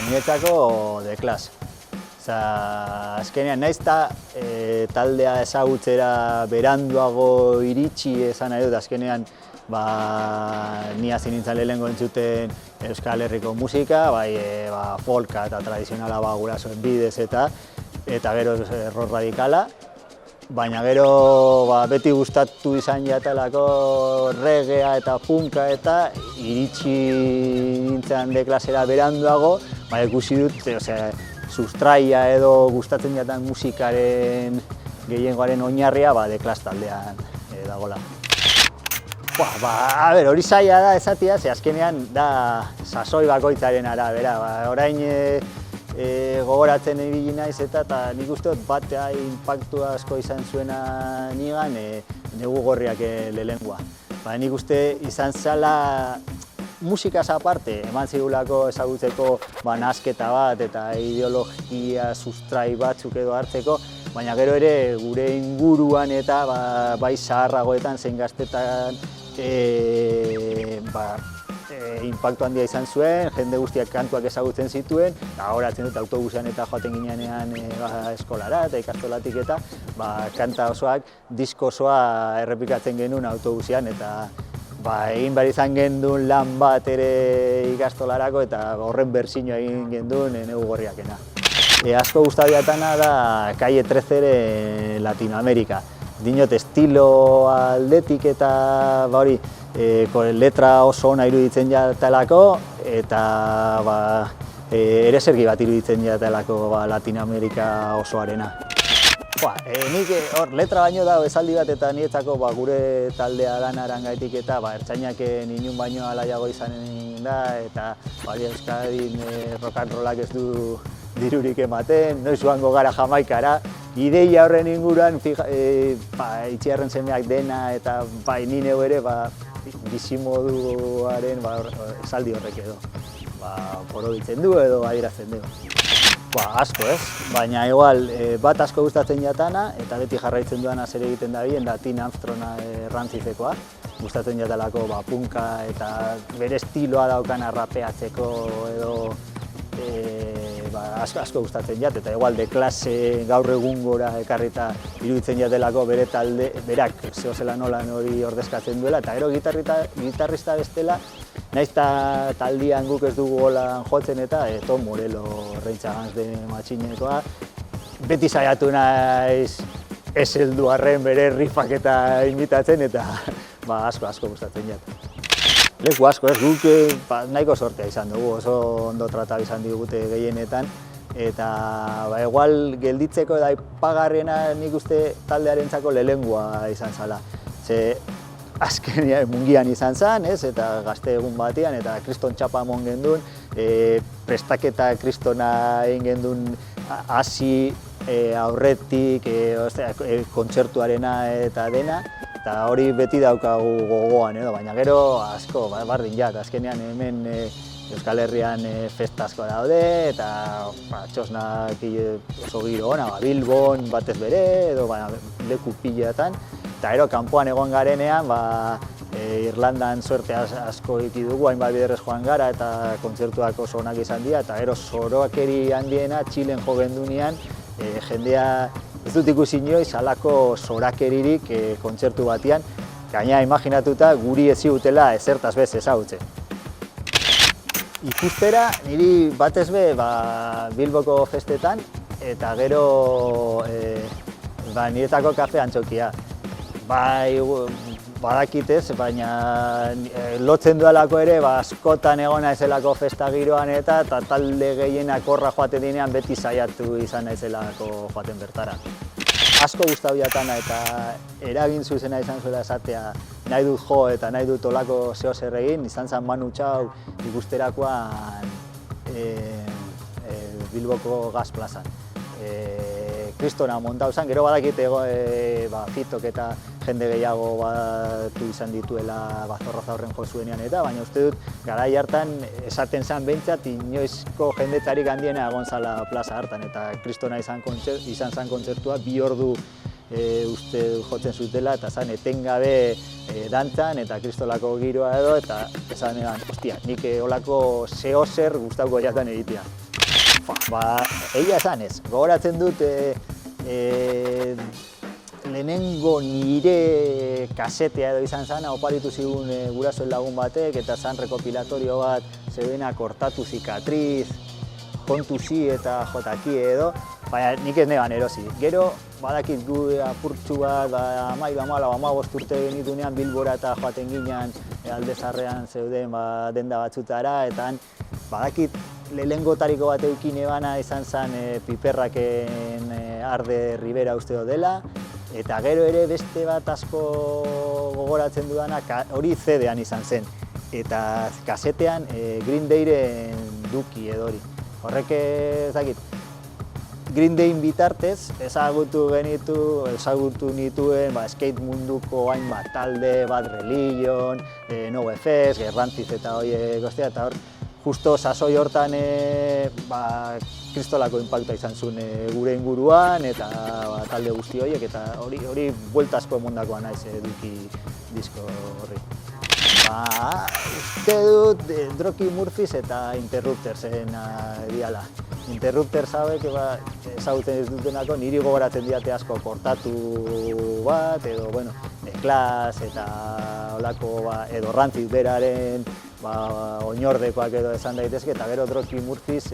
Niretzako The Clash. Azkenean, naiz eta taldea ezagutzera beranduago iritsi esan nahi dut, azkenean ni hasi nintzen lehenengo entzuten Euskal Herriko musika, folka eta tradizionala gurasoen bidez eta gero rock radikala. Baina gero beti gustatu izan jatelako reggaea eta punka eta iritsi nintzen The Clashera beranduago, ikusi dut, sustraia edo gustatzen jatan musikaren gehiengoaren oinarria The Clash taldean dagoela. Hori zaila da esatia, ze azkenean da sasoi bakoitzaren arabera. Orain gogoratzen ibili naiz eta nik uste dut batea inpaktu asko izan zuena nigan Negu Gorriak lehenengoa. Nik uste izan zela musikaz aparte, eman zigulako ezagutzeko nahasketa bat eta ideologia sustrai batzuk edo hartzeko, baina gero ere gure inguruan eta bai zaharragoetan zein gaztetan inpaktu handia izan zuen, jende guztiak kantuak ezagutzen zituen, horatzen dut autobusean eta joaten ginean eskolara eta ikastolatik eta kanta osoak, disko osoa errepikatzen genuen autobusean eta egin behar izan genduen lan bat ere ikastolarako eta horren bertsioa egin genduen Negu Gorriakena. Asko gustatu jatana da Calle 13 Latinoamerika. Dinot estilo aldetik eta letra oso ona iruditzen jatelako eta eresergi bat iruditzen jatelako Latinoamerika osoarena. Nik letra baino da esaldi bat eta niretzako gure taldea lanarangaitik eta ertzainak inun baino alaiago izanen da eta Euskadin rock and rollak ez du dirurik ematen, noiz joango gara Jamaikara. Ideia horren inguruan Itziarren semeak dena eta ni neu ere bizimoduaren esaldi horrek edo porobitzen du edo adierazten du. Asko ez, baina igual bat asko gustatzen jatana eta beti jarraitzen duana zer egiten da bien da Tim Armstronga Rantzizekoa. Gustatzen jatelako punka eta bere estiloa daukana rapeatzeko edo asko gustatzen jat eta igual The Clash gaur egungora ekarrita iruditzen jatelako bere talde berak zehozela nolan hori ordezkatzen duela eta gero gitarrista bestela naiz eta taldian guk ez dugu golan jotzen eta Tom Morello Rage de Machinekoa beti saiatu naiz ez heldu arren bere riffak eta imitatzen eta asko gustatzen jat. Leku asko ez guk nahiko sortea izan dugu, oso ondo tratatu izan digute gehienetan eta igual gelditzeko eta aipagarriena nik uste taldearentzako lehengoa izan zala. Azkenean mungian izan zen, eta gazte egun batean eta kriston txapa emon gendun, prestaketa kristona egin gendun hasi aurretik, kontzertuarena eta dena, eta hori beti daukagu gogoan, baina gero asko, bardin jat, azkenean hemen Euskal Herrian festa asko daude eta txosnak oso giro ona, Bilbon batez bere edo leku piletan. Eta gero kanpoan egon garenean, Irlandan suerte asko iki dugu, hainbat biderrez joan gara eta kontzertuak oso onak izan dira eta gero zoroakeri handiena Txilen jo gendunean, jendea ez dut ikusi inoiz halako zorakeririk kontzertu batean, gaina imaginatuta guri ez zigutela ezertaz bez ezagutzen. Ikustera, niri batez be Bilboko festetan eta gero niretako kafe antzokia. Badakit ez, baina lotzen duelako ere askotan egon naizelako festa giroan eta talde gehienak horra joaten dinean beti saiatu izan naizelako joaten bertara. Asko gustatu jatana eta eragin zuzena izan zuela esatea nahi dut jo eta nahi dut olako zehozer egin, izan zen Manu Txau ikusterakoan Bilboko Gaz plazan. Kristona montau zen, gero badakit Fitok eta jende gehiago batu izan dituela Zorroza horren jo zuenean eta, baina uste dut garai hartan esaten zen behintzat inoizko jendetzarik handiena egon zala plaza hartan eta Kristona izan zen kontzertua 2 ordu uste jotzen zutela, eta zan etengabe dantzan eta kristolako giroa edo, eta esan egan, ostia, nik olako zeo zer gustauko jatan egitea. Egia esan ez, gogoratzen dut lehenengo nire kasetea edo izan zen, oparitu zigun gurasoen lagun batek, eta zan rekopilatorio bat zeudena kortatu zikatriz, kontuzi eta jotaki edo, baina nik ez neban erosi. Gero, badakit gu apurtxu bat, 13-14 urte genitunean Bilbora eta joaten ginen Alde Zaharrean zeuden denda batzutara, eta badakit lehenengotariko bat eukin ebana izan zen Piperraken Arde Ribera uste dela, eta gero ere beste bat asko gogoratzen dudana hori CD-an izan zen, eta kasetean Green Dayren Duki edo hori. Horrek ezakit, Green Dayn bitartez ezagutu nituen skate munduko hainbat talde, Bad Religion, NoFX, Gerrantziz eta horiek guztia, eta hor justo sasoi hortan kristolako inpaktua izan zuen gure inguruan eta talde guzti horiek, eta hori bueltazko emondakoa naiz Duki disko horri. Uste dut Dropkick Murphys eta Interruptersen diala. Interrupters hauek ezagutzen ez dutenako niri gogoratzen diate asko kortatu bat, edo Clash eta olako edo Rancid beraren oinordekoak edo esan daitezke, eta gero Dropkick Murphys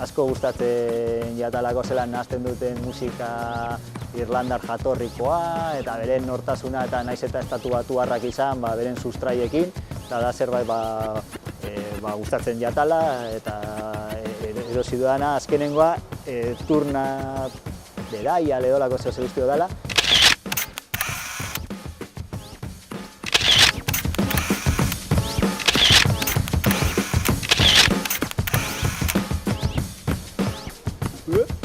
asko gustatzen jatalako zelan nahazten duten musika irlandar jatorrikoa, eta beren nortasuna eta naiz eta estatu batuarrak izan beren sustraiekin, eta da zerbait gustatzen jatala, eta erosi dudana azkenengoa Turna Beraia ledolako zeo guztio dela. Good.